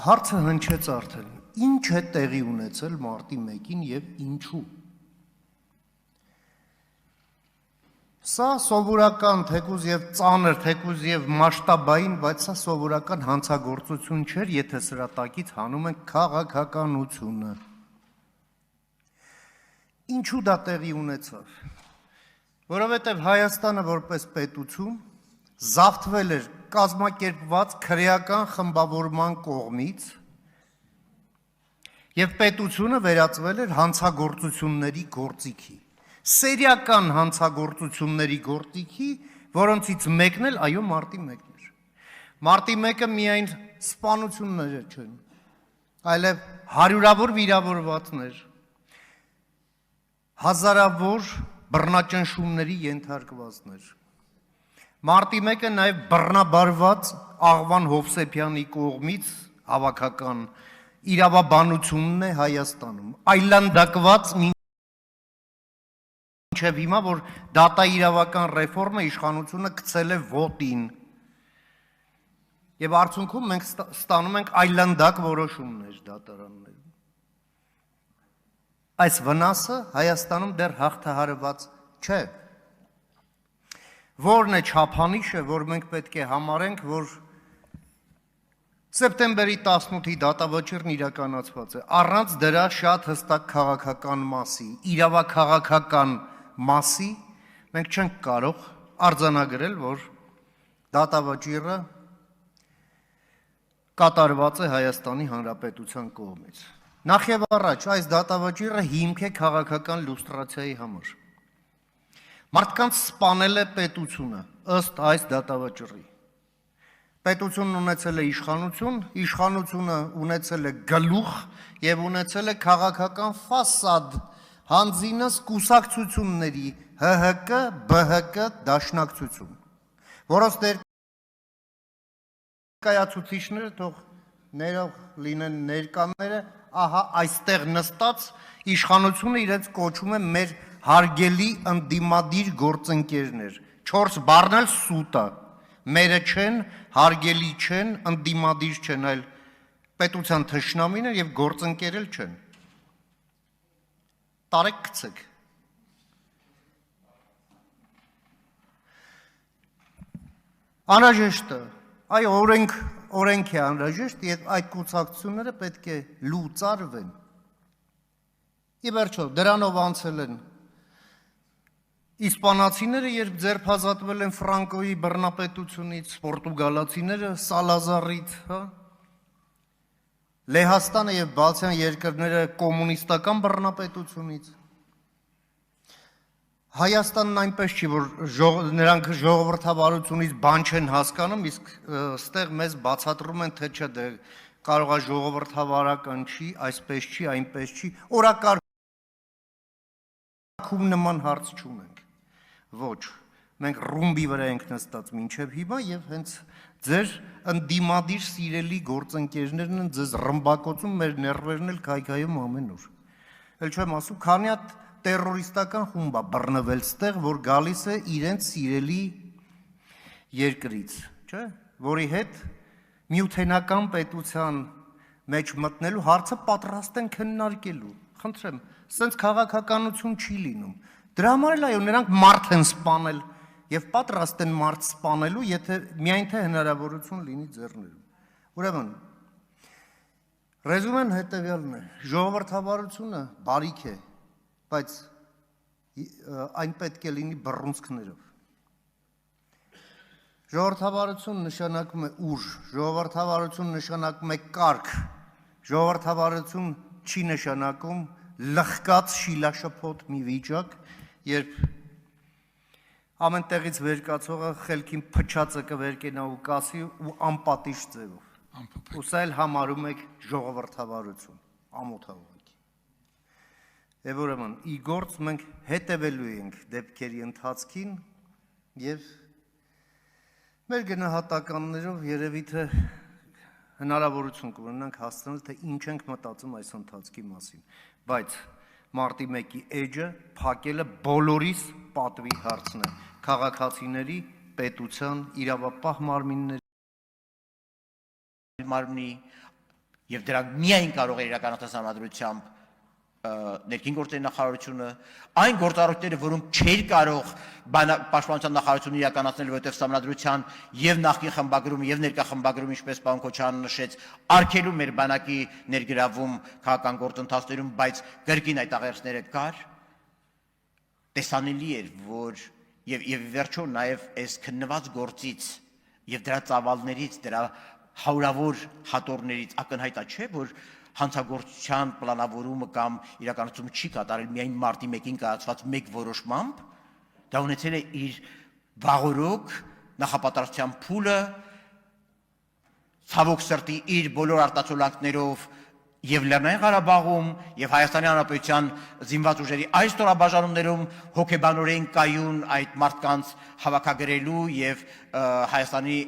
Հարցը հնչեց արդեն, ինչ է տեղի ունեցել մարտի 1-ին և ինչու։ Սա սովորական, թեկուզ և ծանր, թեկուզ և մասշտաբային, բայց սա սովորական հանցագործություն չէր, եթե սրա տակից հանում ենք քաղաքականությունը։ Ինչու դա տեղի ունեցավ։ Որովհետև Հայաստանը որպես պետություն զավթվել էր կազմակերպված քրեական խմբավորման կողմից և պետությունը վերածվել էր հանցագործությունների գործիքի, սերիական հանցագործությունների գործիքի, որոնցից մեկն էլ այո մարտի 1-ն էր։ Մարտի 1-ը միայն սպանություններ չեն, այլև հարյուրավոր վիրավորվածներ, հազարավոր բռնաճնշումների ենթարկվածներ։ Մարտի 1-ը նաև բռնաբարված Աղվան Հովսեփյանի կողմից հավաքական իրավաբանությունն է Հայաստանում, այլանդակված մինչև հիմա, որ դատաիրավական ռեֆորմը իշխանությունը գցել է ոտին, և արդյունքում մենք ստանում ենք այլանդակ որոշումներ դատարաններում։ Այս վնասը Հայաստանում դեռ հաղթահարված չէ։ Որն է չափանիշը, որ մենք պետք է համարենք, որ սեպտեմբերի 18-ի դատավճիռն իրականացված է, առանց դրա շատ հստակ քաղաքական մասի, իրավաքաղաքական մասի, մենք չենք կարող արձանագրել, որ դատավճիռը կատարված է Հայաստանի Հանրապետության կողմից։ Նախ և առաջ այս դատավճիռը հիմք է քաղաքական լուստրացիայի համար։ Մարդկանց սպանել է պետությունը, ըստ այս դատավճիռի։ Պետությունն ունեցել է իշխանություն, իշխանությունը ունեցել է գլուխ և ունեցել է քաղաքական ֆասադ, հանձինս կուսակցությունների ՀՀԿ, ԲՀԿ դաշնակցություն, որոնց ներկայացուցիչները թող ներող լինեն ներկաները, ահա այստեղ նստած իշխանությունը իրենց կոչում է մեր հարգելի ընդդիմադիր գործընկերներ, 4 բառն էլ սուտ է, մերը չեն, հարգելի չեն, ընդդիմադիր չեն, այլ պետության թշնամիներ և գործընկեր էլ չեն։ Տարեք գցեք։ Անհրաժեշտ է, այ օրենք է անհրաժեշտ և այդ կուսակցությունները պետք է լուծարվեն։ Ի վերջո, դրանով անցել են իսպանացիները, երբ ձերբազատվել են Ֆրանկոյի բռնապետությունից, պորտուգալացիները Սալազարից, Լեհաստանը և Բալթյան երկրները կոմունիստական բռնապետությունից։ Հայաստանն այնպես չի, որ նրանք ժողովրդավարությունից բան չեն հասկանում, իսկ ստեղ մեզ բացատրում են, թե չէ դե կարող է ժողովրդավարական չի, այսպես չի, այնպես չի, օրակարգում նման հարց չունենք։ Ոչ, մենք ռումբի վրա ենք նստած մինչև հիմա և հենց ձեր ընդդիմադիր սիրելի գործընկերներն են ձեզ ռմբակոծում, մեր ներվերն էլ քայքայում ամեն օր։ Էլ չեմ ասում, քանի հատ տերորիստական խումբ է բռնվել ստեղ, որ գալիս է իրենց սիրելի երկրից, չէ, որի հետ միութենական պետության մեջ մտնելու հարցը պատրաստ են քննարկելու։ Խնդրեմ, սենց քաղաքականություն չի լինում։ Դրա համար էլ այո, նրանք մարդ են սպանել և պատրաստ են մարդ սպանելու, եթե միայն թե հնարավորություն լինի ձեռներում։ Ուրեմն, ռեզումեն հետևյալն է, ժողովրդավարությունը բարիք է, բայց այն պետք է լինի բռունցքներով։ Ժողովրդավարություն նշանակում է ուժ, ժողովրդավարություն նշանակում է կարգ, ժողովրդավարություն չի նշանակում լխկած շիլաշփոթ մի վիճակ, երբ ամեն տեղից վերկացողը խելքին փչածը կվերկենա ու կասի ու անպատիժ ձևով։ Ու սա էլ համարում եք ժողովրդավարություն, ամոթավանքի։ Եվ ուրեմն, ի գործ մենք հետևելու ենք դեպքերի ընթացքին և մեր գնահատականներով երևի թե հնարավորություն կունենանք հասկանալ, թե ինչ ենք մտածում այս ընթացքի մասին, բայց մարտի 1-ի էջը փակելը բոլորիս պատվի հարցն է, քաղաքացիների, պետության, իրավապահ մարմինների, մարմնի Եվ դրանք միայն կարող է իրականացնել համադրությամբ ներքին գործերի նախարարությունը, այն գործառույթները, որոնք չէր կարող պաշտպանության նախարարությունը իրականացնել, որովհետև համադրության եւ նախկին խմբագրումը եւ ներկա խմբագրումը, ինչպես պարոն Քոչարյանը նշեց, արգելում էր բանակի ներգրավում քաղաքական գործընթացներում, բայց կրկին այդ աղերսները կար, տեսանելի էր, որ եւ վերջո նաեւ այս քննված գործից եւ դրա ծավալներից, դրա հարյուրավոր հատորներից ակնհայտ չէ, որ հանցագործության պլանավորումը կամ իրականացումը չի կատարել միայն մարտի 1-ին կայացված մեկ որոշմամբ, դա ունեցել է իր վաղօրոք նախապատրաստության փուլը, ցավոք սրտի իր բոլոր արտացոլանքներով եւ Լեռնային Ղարաբաղում եւ Հայաստանի Հանրապետության զինված ուժերի այս ստորաբաժանումներում հոգեբանորեն կայուն այդ մարդկանց հավաքագրելու եւ Հայաստանի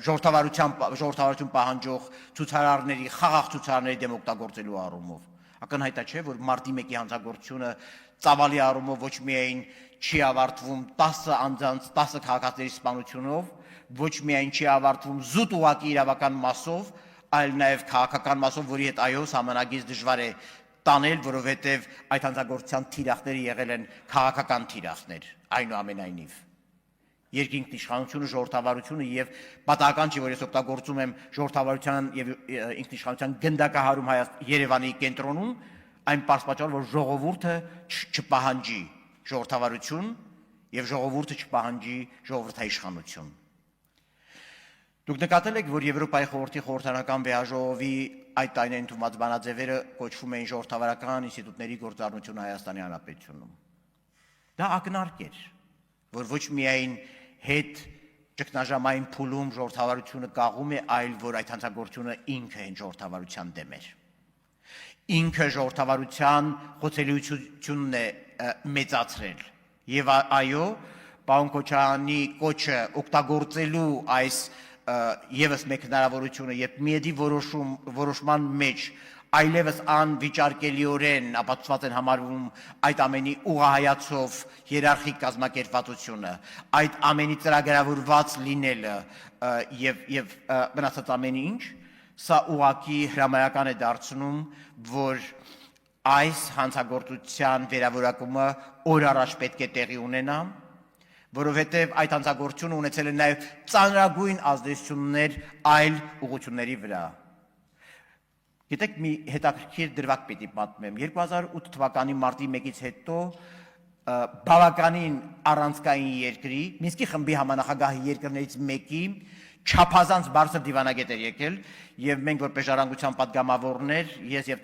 ժողովրդավարություն պահանջող ցուցարարների, խաղաղ ցուցարարների դեմ օգտագործելու առումով։ Ակնհայտ չէ, որ մարտի 1-ի հանցագործությունը ծավալի առումով ոչ միայն չի ավարտվում 10 անձանց, 10 քաղաքացիների սպանությունով, ոչ միայն չի ավարտվում զուտ ուղղակի իրավական մասով, այլ նաև քաղաքական մասով, որի հետ այո համանագից դժվար է տանել, որովհետև այդ հանցագործության թիրախները եղել են քաղաքական թիրախներ, այնուամենայնիվ։ Երկինք իշխանությունը, ժողովրդավարությունը եւ պատահական չի, որ ես օգտագործում եմ ժողովրդավարության եւ ինքնիշխանության գնդակահարում Երևանի կենտրոնում, այն պարզ պատճառով, որ ժողովուրդը չպահանջի ժողովրդավարություն եւ ժողովուրդը չպահանջի ժողովրդաիշխանություն։ Դուք նկատել եք, որ Եվրոպայի խորհրդի խորհրդարանական վեհաժողովի այդ տարիներին ընդունված բանաձևերը կոչվում էին ժողովրդավարական ինստիտուտների գործառնություն Հայաստանի Հանրապետությունում։ Դա ակնարկ էր, որ ոչ միայն հետ ճգնաժամային փուլում ժողովրդավարությունը կաղում է, այլ որ այդ հանցագործությունը ինքը այն ժողովրդավարության դեմ էր։ Ինքը ժողովրդավարության խոցելիությունն է մեծացրել։ Եվ այո, պարոն Քոչարյանի կոչը օգտագործելու այս եւս մեկ հնարավորությունը, երբ միեդի որոշման մեջ այլևս անվիճարկելիորեն ապացուցված են համարվում այդ ամենի ուղղահայացով հիերարխիկ կազմակերպվածությունը, այդ ամենի ծրագրավորված լինելը եւ մնացած ամեն ինչ, սա ուղղակի հրամայական է դարձնում, որ այս հանցագործության վերավորակումը օր առաջ պետք է տեղի ունենա, որովհետև այդ հանցագործությունը ունեցել է նաև ծանրագույն ազդեցություններ այլ ուղղությունների վրա։ Գիտեք, մի հետաքրքիր դրվագ պիտի պատմեմ։ 2008 թվականի մարտի 1-ից հետո բավականին առանցքային երկրի, Մինսկի խմբի համանախագահ երկրներից մեկի չափազանց բարձր դիվանագետ էր եկել, եւ մենք որպես ժառանգության պատգամավորներ, ես եւ